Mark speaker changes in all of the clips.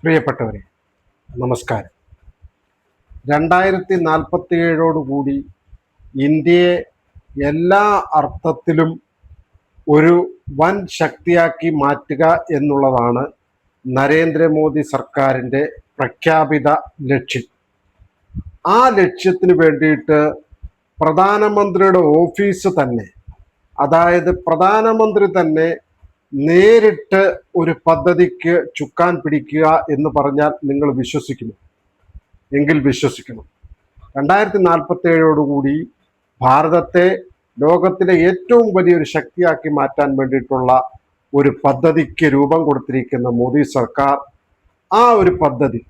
Speaker 1: പ്രിയപ്പെട്ടവരെ, നമസ്കാരം. 2047 ഇന്ത്യയെ എല്ലാ അർത്ഥത്തിലും ഒരു വൻ ശക്തിയാക്കി മാറ്റുക എന്നുള്ളതാണ് നരേന്ദ്രമോദി സർക്കാരിൻ്റെ പ്രഖ്യാപിത ലക്ഷ്യം. ആ ലക്ഷ്യത്തിന് വേണ്ടിയിട്ട് പ്രധാനമന്ത്രിയുടെ ഓഫീസ് തന്നെ, അതായത് പ്രധാനമന്ത്രി തന്നെ നേരിട്ട് ഒരു പദ്ധതിക്ക് ചുക്കാൻ പിടിക്കുക എന്ന് പറഞ്ഞാൽ നിങ്ങൾ വിശ്വസിക്കുന്നു എങ്കിൽ വിശ്വസിക്കണം. 2047 ഭാരതത്തെ ലോകത്തിലെ ഏറ്റവും വലിയൊരു ശക്തിയാക്കി മാറ്റാൻ വേണ്ടിയിട്ടുള്ള ഒരു പദ്ധതിക്ക് രൂപം കൊടുത്തിരിക്കുന്ന മോദി സർക്കാർ, ആ ഒരു പദ്ധതി,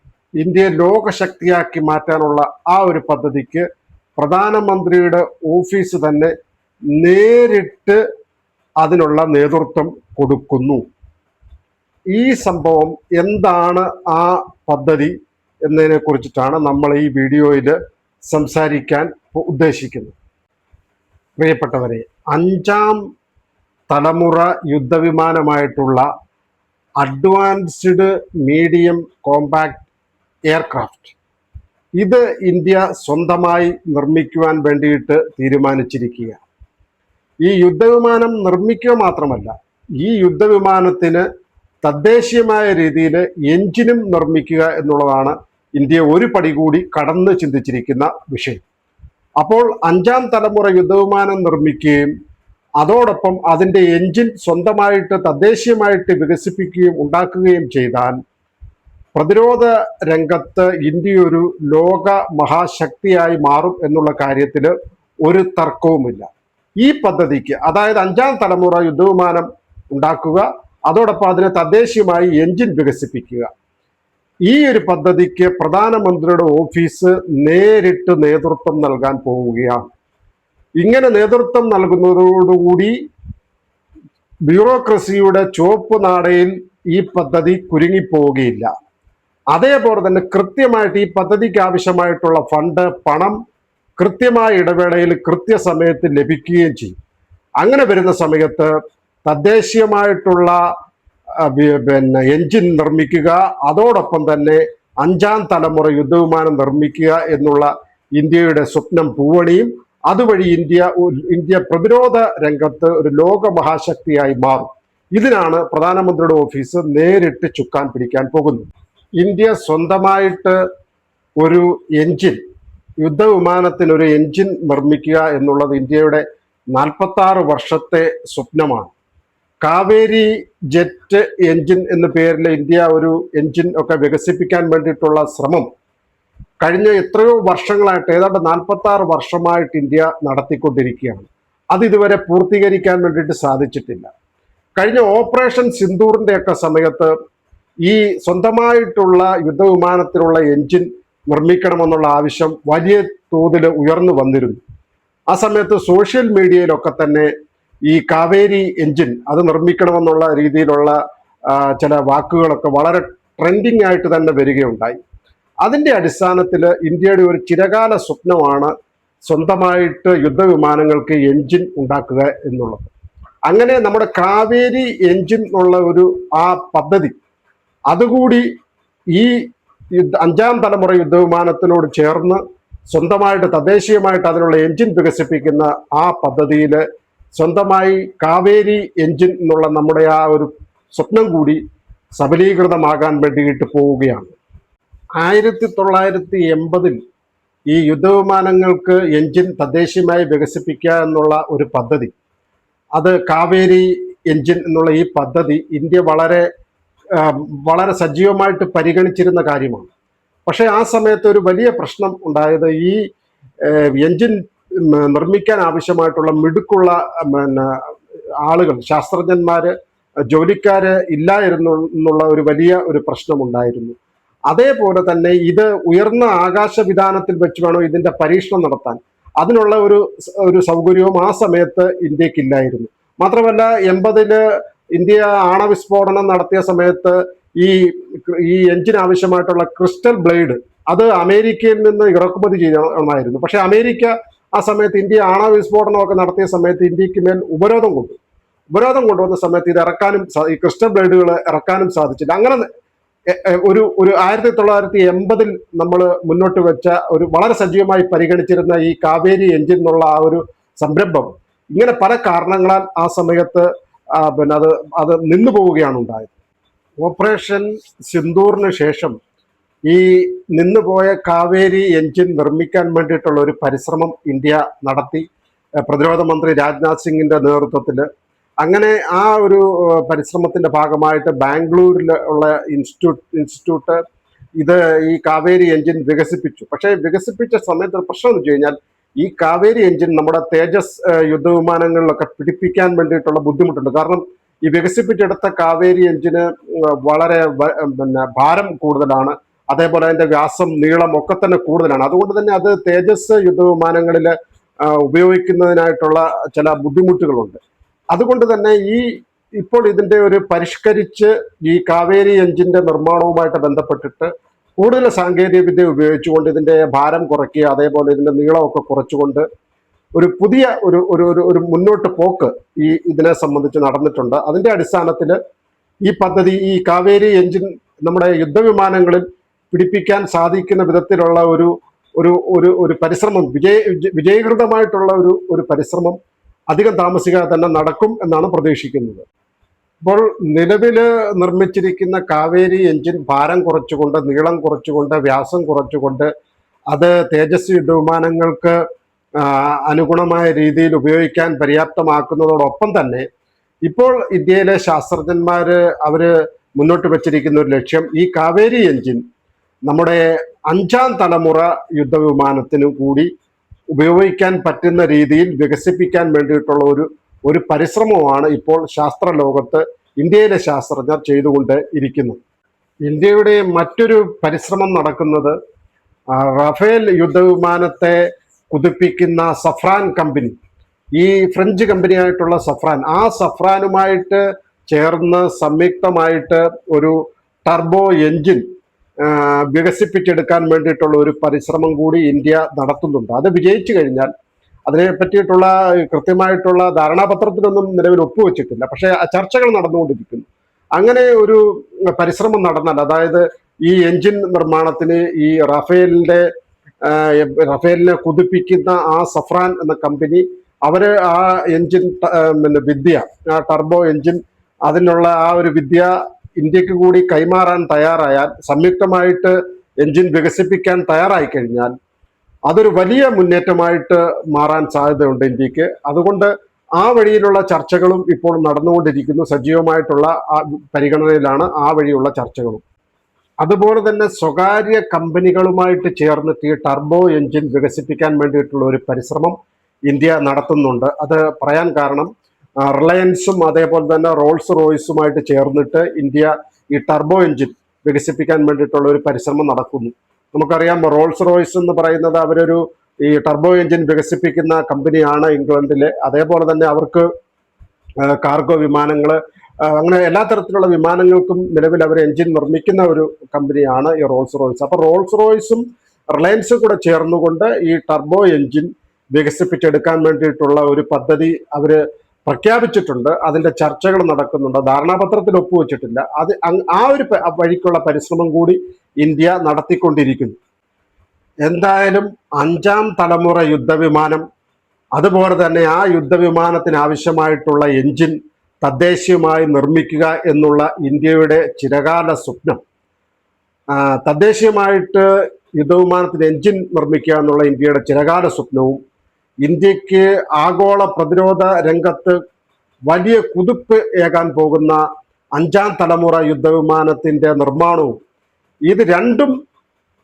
Speaker 1: ഇന്ത്യയെ ലോകശക്തിയാക്കി മാറ്റാനുള്ള ആ ഒരു പദ്ധതിക്ക് പ്രധാനമന്ത്രിയുടെ ഓഫീസ് തന്നെ നേരിട്ട് അതിനുള്ള നേതൃത്വം കൊടുക്കുന്നു. ഈ സംഭവം എന്താണ്, ആ പദ്ധതി എന്നതിനെ കുറിച്ചിട്ടാണ് നമ്മൾ ഈ വീഡിയോയിൽ സംസാരിക്കാൻ ഉദ്ദേശിക്കുന്നത്. പ്രിയപ്പെട്ടവരെ, 5ാം തലമുറ യുദ്ധവിമാനമായിട്ടുള്ള അഡ്വാൻസ്ഡ് മീഡിയം കോമ്പാക്ട് എയർക്രാഫ്റ്റ്, ഇത് ഇന്ത്യ സ്വന്തമായി നിർമ്മിക്കുവാൻ വേണ്ടിയിട്ട് തീരുമാനിച്ചിരിക്കുക. ഈ യുദ്ധവിമാനം നിർമ്മിക്കുക മാത്രമല്ല, ഈ യുദ്ധവിമാനത്തിന് തദ്ദേശീയമായ രീതിയിൽ എഞ്ചിനും നിർമ്മിക്കുക എന്നുള്ളതാണ് ഇന്ത്യ ഒരു പടി കൂടി കടന്ന് ചിന്തിച്ചിരിക്കുന്ന വിഷയം. അപ്പോൾ 5ാം തലമുറ യുദ്ധവിമാനം നിർമ്മിക്കുകയും അതോടൊപ്പം അതിൻ്റെ എഞ്ചിൻ സ്വന്തമായിട്ട് തദ്ദേശീയമായിട്ട് വികസിപ്പിക്കുകയും ഉണ്ടാക്കുകയും ചെയ്താൽ പ്രതിരോധ രംഗത്ത് ഇന്ത്യ ഒരു ലോക മഹാശക്തിയായി മാറും എന്നുള്ള കാര്യത്തിൽ ഒരു തർക്കവുമില്ല. ഈ പദ്ധതിക്ക്, അതായത് 5ാം തലമുറ യുദ്ധവിമാനം ഉണ്ടാക്കുക, അതോടൊപ്പം അതിനെ തദ്ദേശീയമായി എഞ്ചിൻ വികസിപ്പിക്കുക, ഈ ഒരു പദ്ധതിക്ക് പ്രധാനമന്ത്രിയുടെ ഓഫീസ് നേരിട്ട് നേതൃത്വം നൽകാൻ പോവുകയാണ്. ഇങ്ങനെ നേതൃത്വം നൽകുന്നതോടുകൂടി ബ്യൂറോക്രസിയുടെ ചുവപ്പ് നാടയിൽ ഈ പദ്ധതി കുരുങ്ങിപ്പോവുകയില്ല. അതേപോലെ തന്നെ കൃത്യമായിട്ട് ഈ പദ്ധതിക്ക് ആവശ്യമായിട്ടുള്ള ഫണ്ട്, പണം കൃത്യമായ ഇടവേളയിൽ കൃത്യസമയത്ത് ലഭിക്കുകയും ചെയ്യും. അങ്ങനെ വരുന്ന സമയത്ത് തദ്ദേശീയമായിട്ടുള്ള എഞ്ചിൻ നിർമ്മിക്കുക, അതോടൊപ്പം തന്നെ 5ാം തലമുറ യുദ്ധവിമാനം നിർമ്മിക്കുക എന്നുള്ള ഇന്ത്യയുടെ സ്വപ്നം പൂവണിയും. അതുവഴി ഇന്ത്യ പ്രതിരോധ രംഗത്ത് ഒരു ലോക മഹാശക്തിയായി മാറും. ഇതിനാണ് പ്രധാനമന്ത്രിയുടെ ഓഫീസ് നേരിട്ട് ചുക്കാൻ പിടിക്കാൻ പോകുന്നത്. ഇന്ത്യ സ്വന്തമായിട്ട് ഒരു എഞ്ചിൻ, യുദ്ധവിമാനത്തിനൊരു എഞ്ചിൻ നിർമ്മിക്കുക എന്നുള്ളത് ഇന്ത്യയുടെ 46 വർഷത്തെ സ്വപ്നമാണ്. കാവേരി ജെറ്റ് എഞ്ചിൻ എന്ന പേരിൽ ഇന്ത്യ ഒരു എഞ്ചിൻ ഒക്കെ വികസിപ്പിക്കാൻ വേണ്ടിയിട്ടുള്ള ശ്രമം കഴിഞ്ഞ എത്രയോ വർഷങ്ങളായിട്ട്, ഏതാണ്ട് 46 വർഷമായിട്ട് ഇന്ത്യ നടത്തിക്കൊണ്ടിരിക്കുകയാണ്. അത് ഇതുവരെ പൂർത്തീകരിക്കാൻ വേണ്ടിയിട്ട് സാധിച്ചിട്ടില്ല. കഴിഞ്ഞ ഓപ്പറേഷൻ സിന്ദൂറിൻ്റെ ഒക്കെ സമയത്ത് ഈ സ്വന്തമായിട്ടുള്ള യുദ്ധവിമാനത്തിനുള്ള എഞ്ചിൻ നിർമ്മിക്കണമെന്നുള്ള ആവശ്യം വലിയ തോതിൽ ഉയർന്നു വന്നിരുന്നു. ആ സമയത്ത് സോഷ്യൽ മീഡിയയിലൊക്കെ തന്നെ ഈ കാവേരി എഞ്ചിൻ അത് നിർമ്മിക്കണമെന്നുള്ള രീതിയിലുള്ള ചില വാക്കുകളൊക്കെ വളരെ ട്രെൻഡിങ് ആയിട്ട് തന്നെ വരികയുണ്ടായി. അതിൻ്റെ അടിസ്ഥാനത്തിൽ ഇന്ത്യയുടെ ഒരു ചിരകാല സ്വപ്നമാണ് സ്വന്തമായിട്ട് യുദ്ധവിമാനങ്ങൾക്ക് എഞ്ചിൻ ഉണ്ടാക്കുക എന്നുള്ളത്. അങ്ങനെ നമ്മുടെ കാവേരി എഞ്ചിൻ ഉള്ള ആ പദ്ധതി അതുകൂടി ഈ 5ാം തലമുറ യുദ്ധവിമാനത്തിനോട് ചേർന്ന് സ്വന്തമായിട്ട് തദ്ദേശീയമായിട്ട് അതിനുള്ള എഞ്ചിൻ വികസിപ്പിക്കുന്ന ആ പദ്ധതിയിൽ സ്വന്തമായി കാവേരി എഞ്ചിൻ എന്നുള്ള നമ്മുടെ ആ ഒരു സ്വപ്നം കൂടി സബലീകൃതമാകാൻ വേണ്ടിയിട്ട് പോവുകയാണ്. 1980 ഈ യുദ്ധവിമാനങ്ങൾക്ക് എഞ്ചിൻ തദ്ദേശീയമായി വികസിപ്പിക്കുക എന്നുള്ള ഒരു പദ്ധതി, അത് കാവേരി എഞ്ചിൻ എന്നുള്ള ഈ പദ്ധതി ഇന്ത്യ വളരെ സജീവമായിട്ട് പരിഗണിച്ചിരുന്ന കാര്യമാണ്. പക്ഷേ ആ സമയത്ത് ഒരു വലിയ പ്രശ്നം ഉണ്ടായത്, ഈ എഞ്ചിൻ നിർമ്മിക്കാൻ ആവശ്യമായിട്ടുള്ള മിടുക്കുള്ള ആളുകൾ, ശാസ്ത്രജ്ഞന്മാര്, ജോലിക്കാര് ഇല്ലായിരുന്നു എന്നുള്ള ഒരു വലിയ ഒരു പ്രശ്നമുണ്ടായിരുന്നു. അതേപോലെ തന്നെ ഇത് ഉയർന്ന ആകാശവിധാനത്തിൽ വെച്ച് വേണം ഇതിന്റെ പരീക്ഷണം നടത്താൻ. അതിനുള്ള ഒരു സൗകര്യവും ആ സമയത്ത് ഇന്ത്യക്കില്ലായിരുന്നു. മാത്രമല്ല 80 ഇന്ത്യ ആണവവിസ്ഫോടനം നടത്തിയ സമയത്ത് ഈ എഞ്ചിൻ ആവശ്യമായിട്ടുള്ള ക്രിസ്റ്റൽ ബ്ലേഡ് അത് അമേരിക്കയിൽ നിന്ന് ഇറക്കുമതി ചെയ്യണമായിരുന്നു. പക്ഷെ അമേരിക്ക ആ സമയത്ത് ഇന്ത്യ ആണവവിസ്ഫോടനമൊക്കെ നടത്തിയ സമയത്ത് ഇന്ത്യക്ക് മേൽ ഉപരോധം കൊണ്ടുവന്ന സമയത്ത് ഇത് ഇറക്കാനും, ഈ ക്രിസ്റ്റൽ ബ്ലേഡുകൾ ഇറക്കാനും സാധിച്ചില്ല. അങ്ങനെ ഒരു 1980 നമ്മൾ മുന്നോട്ട് വെച്ച ഒരു വളരെ സജീവമായി പരിഗണിച്ചിരുന്ന ഈ കാവേരി എഞ്ചിൻ എന്നുള്ള ആ ഒരു സംരംഭം ഇങ്ങനെ പല കാരണങ്ങളാൽ ആ സമയത്ത് പിന്നെ അത് നിന്നു പോവുകയാണ് ഉണ്ടായത്. ഓപ്പറേഷൻ സിന്ദൂറിന് ശേഷം ഈ നിന്നുപോയ കാവേരി എഞ്ചിൻ നിർമ്മിക്കാൻ വേണ്ടിയിട്ടുള്ള ഒരു പരിശ്രമം ഇന്ത്യ നടത്തി, പ്രതിരോധ മന്ത്രി രാജ്നാഥ് സിംഗിന്റെ നേതൃത്വത്തിൽ. അങ്ങനെ ആ ഒരു പരിശ്രമത്തിന്റെ ഭാഗമായിട്ട് ബാംഗ്ലൂരിൽ ഉള്ള ഇൻസ്റ്റിറ്റ്യൂട്ട് ഈ കാവേരി എഞ്ചിൻ വികസിപ്പിച്ചു. പക്ഷേ വികസിപ്പിച്ച സമയത്ത് പ്രശ്നം എന്ന് വെച്ച് കഴിഞ്ഞാൽ ഈ കാവേരി എഞ്ചിൻ നമ്മുടെ തേജസ് യുദ്ധവിമാനങ്ങളിലൊക്കെ പിടിപ്പിക്കാൻ വേണ്ടിയിട്ടുള്ള ബുദ്ധിമുട്ടുണ്ട്. കാരണം ഈ വികസിപ്പിച്ചെടുത്ത കാവേരി എഞ്ചിന് വളരെ ഭാരം കൂടുതലാണ്, അതേപോലെ അതിന്റെ വ്യാസം നീളം ഒക്കെ തന്നെ കൂടുതലാണ്. അതുകൊണ്ട് തന്നെ അത് തേജസ് യുദ്ധവിമാനങ്ങളിൽ ഉപയോഗിക്കുന്നതിനായിട്ടുള്ള ചില ബുദ്ധിമുട്ടുകളുണ്ട്. അതുകൊണ്ട് തന്നെ ഇപ്പോൾ ഇതിന്റെ ഒരു പരിഷ്കരിച്ച് ഈ കാവേരി എഞ്ചിന്റെ നിർമ്മാണവുമായിട്ട് ബന്ധപ്പെട്ടിട്ട് കൂടുതൽ സാങ്കേതിക വിദ്യ ഉപയോഗിച്ചുകൊണ്ട് ഇതിന്റെ ഭാരം കുറയ്ക്കുക, അതേപോലെ ഇതിന്റെ നീളമൊക്കെ കുറച്ചുകൊണ്ട് ഒരു പുതിയ ഒരു മുന്നോട്ട് പോക്ക് ഇതിനെ സംബന്ധിച്ച് നടന്നിട്ടുണ്ട്. അതിന്റെ അടിസ്ഥാനത്തിൽ ഈ പദ്ധതി, ഈ കാവേരി എഞ്ചിൻ നമ്മുടെ യുദ്ധവിമാനങ്ങളിൽ പിടിപ്പിക്കാൻ സാധിക്കുന്ന വിധത്തിലുള്ള ഒരു പരിശ്രമം, വിജയകൃതമായിട്ടുള്ള ഒരു പരിശ്രമം അധികം താമസിക്കാതെ തന്നെ നടക്കും എന്നാണ് പ്രതീക്ഷിക്കുന്നത്. ഇപ്പോൾ നിലവിൽ നിർമ്മിച്ചിരിക്കുന്ന കാവേരി എഞ്ചിൻ ഭാരം കുറച്ചുകൊണ്ട്, നീളം കുറച്ചുകൊണ്ട്, വ്യാസം കുറച്ചുകൊണ്ട് അത് തേജസ് യുദ്ധവിമാനങ്ങൾക്ക് അനുഗുണമായ രീതിയിൽ ഉപയോഗിക്കാൻ പര്യാപ്തമാക്കുന്നതോടൊപ്പം തന്നെ ഇപ്പോൾ ഇന്ത്യയിലെ ശാസ്ത്രജ്ഞന്മാര് അവര് മുന്നോട്ട് വെച്ചിരിക്കുന്ന ഒരു ലക്ഷ്യം, ഈ കാവേരി എഞ്ചിൻ നമ്മുടെ 5ാം തലമുറ യുദ്ധവിമാനത്തിനു കൂടി ഉപയോഗിക്കാൻ പറ്റുന്ന രീതിയിൽ വികസിപ്പിക്കാൻ വേണ്ടിയിട്ടുള്ള ഒരു പരിശ്രമമാണ് ഇപ്പോൾ ശാസ്ത്ര ലോകത്ത് ഇന്ത്യയിലെ ശാസ്ത്രജ്ഞർ ചെയ്തുകൊണ്ട് ഇരിക്കുന്നത്. ഇന്ത്യയുടെ മറ്റൊരു പരിശ്രമം നടക്കുന്നത് റഫേൽ യുദ്ധവിമാനത്തെ കുതിപ്പിക്കുന്ന സഫ്രാൻ കമ്പനി, ഈ ഫ്രഞ്ച് കമ്പനിയായിട്ടുള്ള സഫ്രാൻ, ആ സഫ്രാനുമായിട്ട് ചേർന്ന് സംയുക്തമായിട്ട് ഒരു ടർബോ എഞ്ചിൻ വികസിപ്പിച്ചെടുക്കാൻ വേണ്ടിയിട്ടുള്ള ഒരു പരിശ്രമം കൂടി ഇന്ത്യ നടത്തുന്നുണ്ട്. അത് വിജയിച്ചു കഴിഞ്ഞാൽ അതിനെ പറ്റിയിട്ടുള്ള കൃത്യമായിട്ടുള്ള ധാരണാപത്രത്തിനൊന്നും നിലവിൽ ഒപ്പുവെച്ചിട്ടില്ല, പക്ഷേ ചർച്ചകൾ നടന്നുകൊണ്ടിരിക്കുന്നു. അങ്ങനെ ഒരു പരിശ്രമം നടന്നാൽ, അതായത് ഈ എഞ്ചിൻ നിർമ്മാണത്തിന് ഈ റഫേലിനെ കുതിപ്പിക്കുന്ന ആ സഫ്രാൻ എന്ന കമ്പനി അവര് ആ എഞ്ചിൻ വിദ്യ, ആ ടർബോ എഞ്ചിൻ, അതിനുള്ള ആ ഒരു വിദ്യ ഇന്ത്യക്ക് കൂടി കൈമാറാൻ തയ്യാറായാൽ, സംയുക്തമായിട്ട് എഞ്ചിൻ വികസിപ്പിക്കാൻ തയ്യാറായി കഴിഞ്ഞാൽ അതൊരു വലിയ മുന്നേറ്റമായിട്ട് മാറാൻ സാധ്യതയുണ്ട് ഇന്ത്യക്ക്. അതുകൊണ്ട് ആ വഴിയിലുള്ള ചർച്ചകളും ഇപ്പോൾ നടന്നുകൊണ്ടിരിക്കുന്നു. സജീവമായിട്ടുള്ള പരിഗണനയിലാണ് ആ വഴിയുള്ള ചർച്ചകളും. അതുപോലെ തന്നെ സ്വകാര്യ കമ്പനികളുമായിട്ട് ചേർന്നിട്ട് ഈ ടർബോ എഞ്ചിൻ വികസിപ്പിക്കാൻ വേണ്ടിയിട്ടുള്ള ഒരു പരിശ്രമം ഇന്ത്യ നടത്തുന്നുണ്ട്. അത് പറയാൻ കാരണം റിലയൻസും അതേപോലെ തന്നെ റോൾസ് റോയ്സുമായിട്ട് ചേർന്നിട്ട് ഇന്ത്യ ഈ ടർബോ എഞ്ചിൻ വികസിപ്പിക്കാൻ വേണ്ടിയിട്ടുള്ള ഒരു പരിശ്രമം നടക്കുന്നു. നമുക്കറിയാം, റോൾസ് റോയ്സ് എന്ന് പറയുന്നത് ഈ ടർബോ എഞ്ചിൻ വികസിപ്പിക്കുന്ന കമ്പനിയാണ് ഇംഗ്ലണ്ടിലെ. അതേപോലെ തന്നെ അവർക്ക് കാർഗോ വിമാനങ്ങൾ, അങ്ങനെ എല്ലാ തരത്തിലുള്ള വിമാനങ്ങൾക്കും നിലവിൽ അവർ എഞ്ചിൻ നിർമ്മിക്കുന്ന ഒരു കമ്പനിയാണ് ഈ റോൾസ് റോയ്സ്. അപ്പോൾ റോൾസ് റോയ്സും റിലയൻസും കൂടെ ചേർന്നുകൊണ്ട് ഈ ടർബോ എഞ്ചിൻ വികസിപ്പിച്ചെടുക്കാൻ വേണ്ടിയിട്ടുള്ള ഒരു പദ്ധതി അവർ പ്രഖ്യാപിച്ചിട്ടുണ്ട്. അതിന്റെ ചർച്ചകൾ നടക്കുന്നുണ്ട്. ധാരണാപത്രത്തിൽ ഒപ്പുവെച്ചിട്ടില്ല. ആ ഒരു വഴിക്കുള്ള പരിശ്രമം കൂടി ഇന്ത്യ നടത്തിക്കൊണ്ടിരിക്കുന്നു. എന്തായാലും 5ാം തലമുറ യുദ്ധവിമാനം, അതുപോലെ തന്നെ ആ യുദ്ധവിമാനത്തിന് ആവശ്യമായിട്ടുള്ള എഞ്ചിൻ തദ്ദേശീയമായി നിർമ്മിക്കുക എന്നുള്ള ഇന്ത്യയുടെ ചിരകാല സ്വപ്നം, തദ്ദേശീയമായിട്ട് യുദ്ധവിമാനത്തിന് എഞ്ചിൻ നിർമ്മിക്കുക എന്നുള്ള ഇന്ത്യയുടെ ചിരകാല സ്വപ്നവും ഇന്ത്യക്ക് ആഗോള പ്രതിരോധ രംഗത്ത് വലിയ കുതിപ്പ് ഏകാൻ പോകുന്ന 5ാം തലമുറ യുദ്ധവിമാനത്തിന്റെ നിർമ്മാണവും, ഇത് രണ്ടും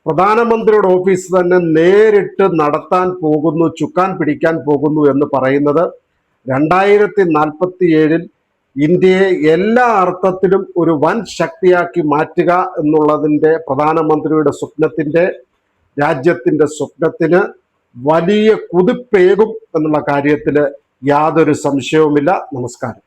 Speaker 1: പ്രധാനമന്ത്രിയുടെ ഓഫീസ് തന്നെ നേരിട്ട് നടത്താൻ പോകുന്നു, ചുക്കാൻ പിടിക്കാൻ പോകുന്നു എന്ന് പറയുന്നത് 2047 ഇന്ത്യയെ എല്ലാ അർത്ഥത്തിലും ഒരു വൻ ശക്തിയാക്കി മാറ്റുക എന്നുള്ളതിൻ്റെ പ്രധാനമന്ത്രിയുടെ സ്വപ്നത്തിന്റെ, രാജ്യത്തിന്റെ സ്വപ്നത്തിന് വലിയ കുതിപ്പേകും എന്നുള്ള കാര്യത്തിൽ യാതൊരു സംശയവുമില്ല. നമസ്കാരം.